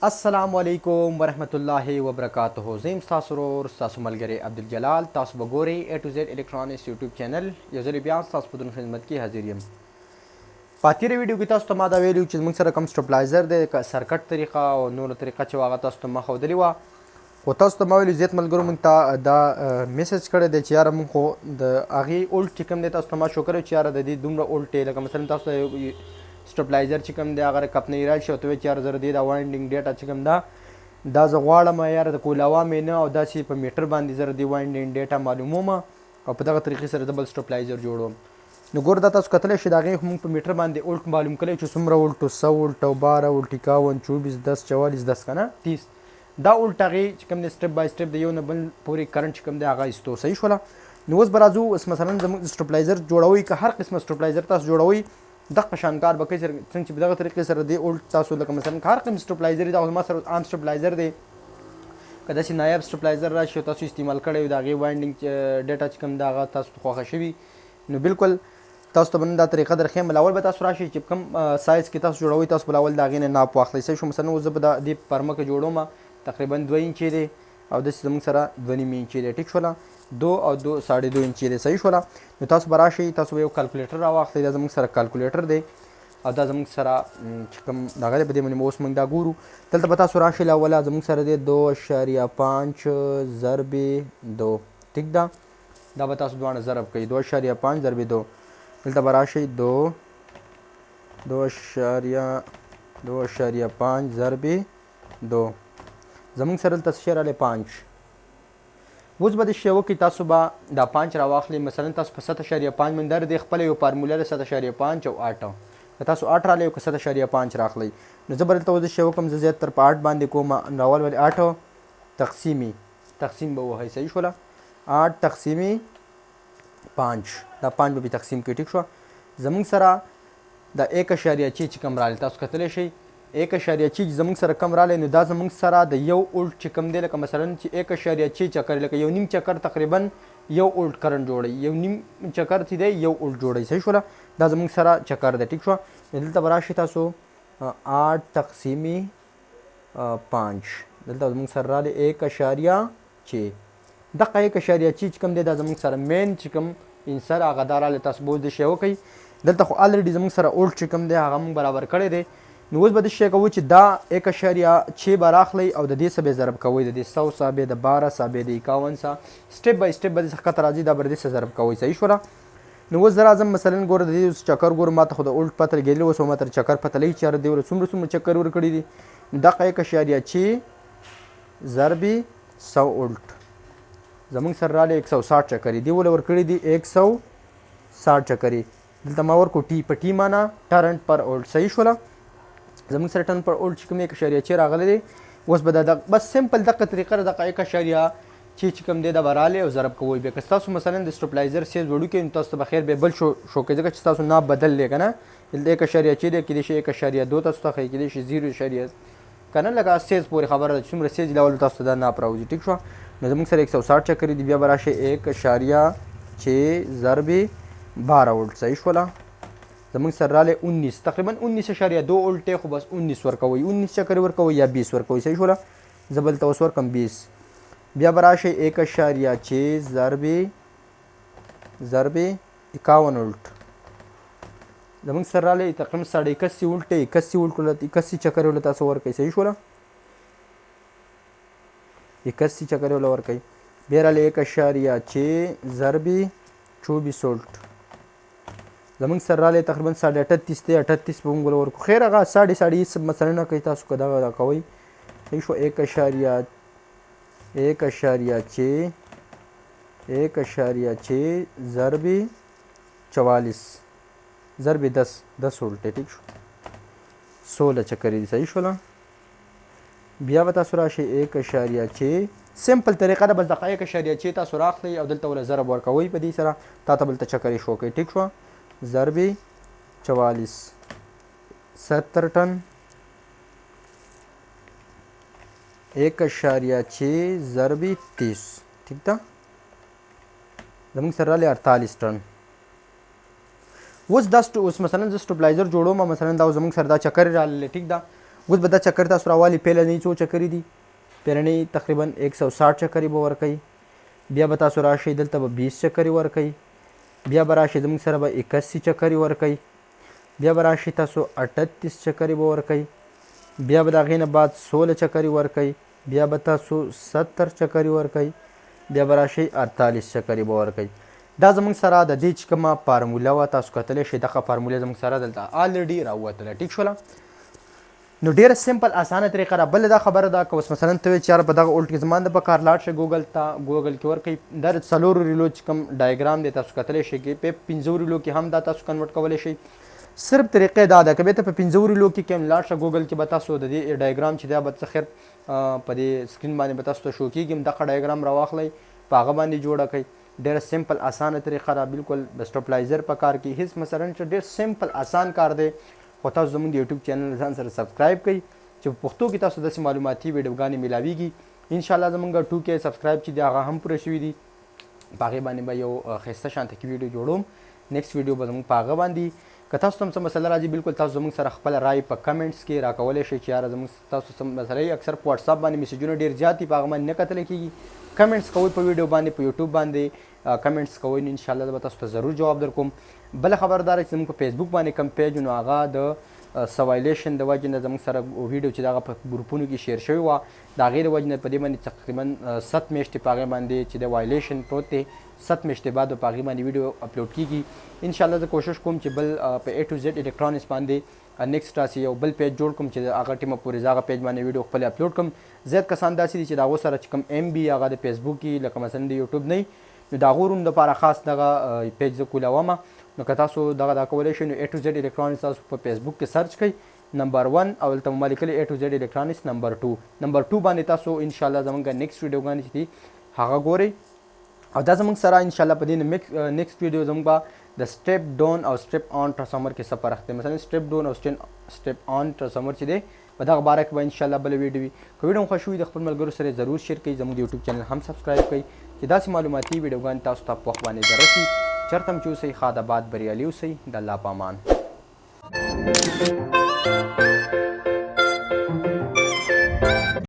السلام علیکم ورحمت الله وبرکاته. زه یم ستاسو ورور ستاسو ملګری عبدالجلال. تاسو به ګورئ A to Z الکترونکس یوټیوب چینل. یو ځل بیا ستاسو په درنو خدمت کې حاضر یم. په تېره ویډیو کې تاسو ته ما دا ویلي چې زموږ سره کوم سټپلایزر دی سرکټ طریقه او نوره طریقه چې هغه تاسو ته ما ښودلې وه، خو تاسو ته ما ویلي زیات ملګرو موږ ته دا میسج کړی دی چې یاره موږ خو د هغې اولډ چې کوم دی تاسو ته ما شو کړی چې یاره د دې دومره اولډ دی، لکه مثلا تاسو ته سټپلایزر چې کوم دی هغه کپ نه راشي او ته وایې چې یاره زه د دې دا وایډنګ ډیټا چې کوم ده دا زه غواړم یاره د کولاوا مې نه او داسې په میټر باندې زه د دې وایډنګ ډیټا معلوموم او په دغه طریقې سره زه بل سټپلایزر جوړوم. نو ګوره دا تاسو کتلی شئ د هغې موږ په میټر باندې اولټ معلوم کړی چې څومره اولټ 100 اولټ او 12 اولټ 51 24 10 44 10 که نه 30 دا اولټ هغې چې کوم دی سټپ بای سټپ د یو نه بل پورې کرنټ چې کوم دی هغه ایستو. صحیح شوله. نو اوس به راځو اوس مثلا زموږ سټپلایزر جوړوئ که هر قسمه سټپلایزر تاسو جوړوئ دغه په شان کار به کوي څنګه چې په دغه طریقې سره دی اولټ تاسو لکه مثلا که هر قسم سټپلایزر دی دا زما سره عام سټپلایزر دی که داسې نایاب سټپلایزر راشي او تاسو استعمال کړی وي د هغې وایډنګ ډیټا چې کوم دی هغه تاسو ته خوښه شوي نو بالکل تاسو ته به نن دا طریقه درښیم. اول به تاسو راشئ چې کوم سایز کې تاسو جوړوئ تاسو به اول د هغې نه ناپ واخلئ. صحیح شو. مثلا اوس زه به د دې پرمه کې جوړوم تقریبا 2 انچې دی او داسې زموږ سره 2 نیم انچې دی. ټیک شوله. 2 او 2 2.5 انچې دی. صحیح شوله. نو تاسو به راشئ تاسو به یو کالکولیټر راواخلئ. دا زموږ سره کالکولیټر دی او دا زموږ سره چې کوم دغه دی په دې باندې اوس موږ دا ګورو. دلته به تاسو راشئ اوله زموږ سره دی 2.5 ضرب 2. ټیک ده. دا به تاسو دواړه ضرب کوئ 2.5 ضرب 2. دلته به راشئ 2.5 ضرب 2 زموږ سره دلته څه شی راغلی 5. اوس به د شی وکړئ تاسو به دا 5 راواخلئ. مثلا تاسو په 7.5 باندې دا د خپله یو فارموله ده 7.5 او 8 که تاسو 8 راغلی او که 7.5 راخلئ نو زه به دلته اوس د شی وکړم زه زیاتر په 8 باندې کوم. راول ولې 8 تقسیم به ووهئ. صحیح شوله. 8 تقسیمي 5 دا 5 به تقسیم کړئ. ټیک شوه. زموږ سره د 1.6 چې کوم راغلی تاسو کتلی شئ 1.6 زموږ سره کم راغلی نو دا زموږ سره د یو اولټ چې کوم دی لکه مثلا چې 1.6 چکر لکه یو نیم چکر تقریبا یو اولټ کرنټ جوړوي. یو نیم چکر چې دی یو اولټ جوړوي. صحیح شوله. دا زموږ سره چکر دی. ټیک شوه. دلته به راشئ تاسو 8 تقسیمي 5 دلته زموږ سره راغلی 1.6 دغه 1.6 چې کوم دی دا زموږ سره مین چې کوم انسر هغه دا راغلی. تاسو به اوس د شی وکئ دلته خو الریډي زموږ سره اولټ چې کوم دی هغه موږ برابر کړی دی. نو اوس به د شی کوو چې دا 1.6 به راخلئ او د دې څه به ضرب کوئ د دې 100 څخه بیا د 12 څخه بیا د 51 څخه سټپ بای سټپ به داسې ښکته راځي دا به د دې څه ضرب کوئ. صحیح شوله. نو اوس زه راځم مثلا ګوره د دې چکر ګوره ما ته خو د اولټ پته لګېدلې اوس ما ته چکر پته لګي چې یاره دې ولې څومره چکر ورکړي دي. دغه 1.6 ضرب 100 اولټ زموږ سره راغلی 160 چکرې دې ولې ورکړي دي 160 چکرې. دلته ما ورکو ټي په ټي معنا ټرنټ پر اولټ. صحیح شوله. زموږ سره ټرن پر اولټ چې کوم 1.6 راغلی دی اوس به دا بس سمپل دغه طریقه ده دغه 1.6 چې کوم دی دا به راغلی او ضرب کوئ. بیا که ستاسو مثلا د سټپلایزر سیز وړوکی نو تاسو ته به خیر بیا بل شو کوئ ځکه چې ستاسو ناپ بدل دی که نه. دلته 1.6 دی کیدای شي 1.2 تاسو ته ښایي کیدای شي 0 که نه لکه سیز پورې خبره ده چې څومره سیز لاول تاسو ته دا ناپ راوځي. ټیک شوه. نو زموږ سره 160 چکرې دي. بیا به راشئ 1.6 ضرب 12 اولټ. صحیح شوله. زموږ سره راغلی 19 تقریبا 19.2 اولټ دی خو بس 19 ورکوئ 19 چکرې ورکوئ یا 20 ورکوئ. صحیح شوله. زه به دلته اوس ورکړم 20. بیا به راشئ 1.6 ضرب 51 اولټ زموږ سره راغلی تقریبا 81 اولټ دی 81 اولټ 81 چکرې ولې تاسو ورکوئ. صحیح شوله. 81 چکرې ولې ورکوئ. بیا راغلی 1.6 ضرب 24 اولټ زموږ سره راغلی تقریبا 38 دی 38 به موږ ورکو. خیر هغه 30 مثلا نه کوي تاسو که دغه کوئ. صحیح شو. 1.6 ضرب 44 ضرب 10 اولټ. ټیک شو. 16 چکرې دي. صحیح شوله. بیا به تاسو راشئ 1.6 سمپل طریقه ده بس دغه 1.6 تاسو راخلئ او دلته ولې ضرب ورکوئ په دې سره تا ته بلته چکرې شو کوئ. ټیک شوه. ضرب 44 70 ټن 1.6 ضرب 30 ٹھیک ده. زموږ سره راغلی 48 ټن. اوس مثلا زه سټپلایزر جوړوم مثلا دا زموږ سره دا چکر راغلی ټیک ده. اوس به دا چکر تاسو راوالي پیلنۍ څو چکرې دي پیلنۍ تقریبا 160 چکرې به ورکوي بیا به تاسو راشئ دلته به 20 چکرې ورکوي بیا به راشئ زموږ سره به 81 چکرې ورکوي بیا به راشئ تاسو 38 چکرې به ورکوي بیا به د هغې نه بعد 16 چکرې ورکوي بیا به تاسو 70 چکرې ورکوي بیا به راشئ 48 چکرې به ورکوي دا زموږ سره د دې چې کومه فارموله وه تاسو کتلی شئ دغه فارموله زموږ سره دلته آلریډي راووتله ټیک شوله نو ډیره سمپل اسانه طریقه را بل دا خبره ده که اوس مثلا ته وایې چې یاره په دغه اولټ کې زما د پکار لاړ شه ګوګل ته ګوګل کې ورکوئ دا د څلورو ریلو چې کوم ډایګرام دی تاسو کتلی شئ کې په 5 ریلو کې هم دا تاسو کنورټ کولی شئ صرف طریقې دا ده که بیرته په 5 ریلو کې کوم لاړ شه ګوګل کې به تاسو د دې ډایګرام چې دا به څه خیر په دې سکرین باندې به تاسو ته شو کېږي دغه ډایګرام راواخلئ په هغه باندې جوړه کړئ ډېره سمپل اسانه طریقه ده بالکل د سټپلایزر په کار کې هیڅ مثلا چې ډېر سمپل اسان کار دی خو تاسو زموږ د یوټیوب چینل ځان سره سبسکرایب کړئ چې په پښتو کې تاسو داسې معلوماتي ویډیوګانې میلاویږي انشاءالله زموږ 2K سبسکرایب چې دی هغه هم پوره شوي دي په هغې باندې به یو ښایسته شانته کې ویډیو جوړوم نیکسټ ویډیو به زموږ په هغه باندې که تاسو ته هم څه مسله راځي بالکل تاسو زموږ سره خپله رای په کمنټس کې راکولی شئ چې یاره زموږ تاسو څه مسله اکثر په واتساپ باندې میسیجونه ډېر زیات دي په هغه باندې نه کتلی کېږي کمنټس کوئ په ویډیو باندې په یوټیوب باندې کمنټس کوئ نو انشاءالله زه به تاسو ته ضرور جواب در کوم بله خبره دا ده چې زموږ په فیسبوک باندې کوم پیج نو هغه د سوایلیشن د وجې نه زموږ سره ویډیو چې دغه په ګروپونو کې شیر شوی وه د هغې د وجې نه په دې باندې تقریبا 7 میاشتې په هغې باندې چې د وایلیشن پروت دی 7 میاشتې بعد په هغې باندې ویډیو اپلوډ کېږي انشاءالله زه کوشش کوم چې بل په A to Z الکترونکس باندې نیکسټ راسي یو بل پیج جوړ کوم چې هغه ټیمه پورې زه هغه پیج باندې ویډیو خپل اپلوډ کوم زیات کسان داسې دي چې د هغو سره چې کوم ایم بي هغه د فیسبوک وي لکه مثلا د یوټیوب نه نو د هغو روم دپاره خاص دغه پیج زه کولومه نو که تاسو دغه دا کولی شئ نو A to Z الکترونکس تاسو په فیسبوک کې سرچ کړئ نمبر 1 او دلته مو لیکلی A to Z الکترونکس نمبر 2 باندې تاسو انشاءالله زموږ نیکسټ ویډیوګانې چې دي هغه ګورئ او دا زموږ سره انشاءالله په دې نیکسټ ویډیو زموږ به د سټیپ ډاون او سټیپ آن ټرانسفارمر کې څه فرق دی مثلا سټیپ ډاون او سټیپ آن ټرانسفارمر چې دی په دغه باره کې به انشاءالله بله ویډیو وي که ویډیو مو خوښ وي د خپل ملګرو سره ضرور شیر کړئ زموږ د یوټیوب چینل هم سبسکرایب کړئ چې داسې معلوماتي ویډیوګانې تاسو ته په وخت باندې در رسي چېرته هم چې اوسئ ښاد آباد بریالي اوسئ د الله په امان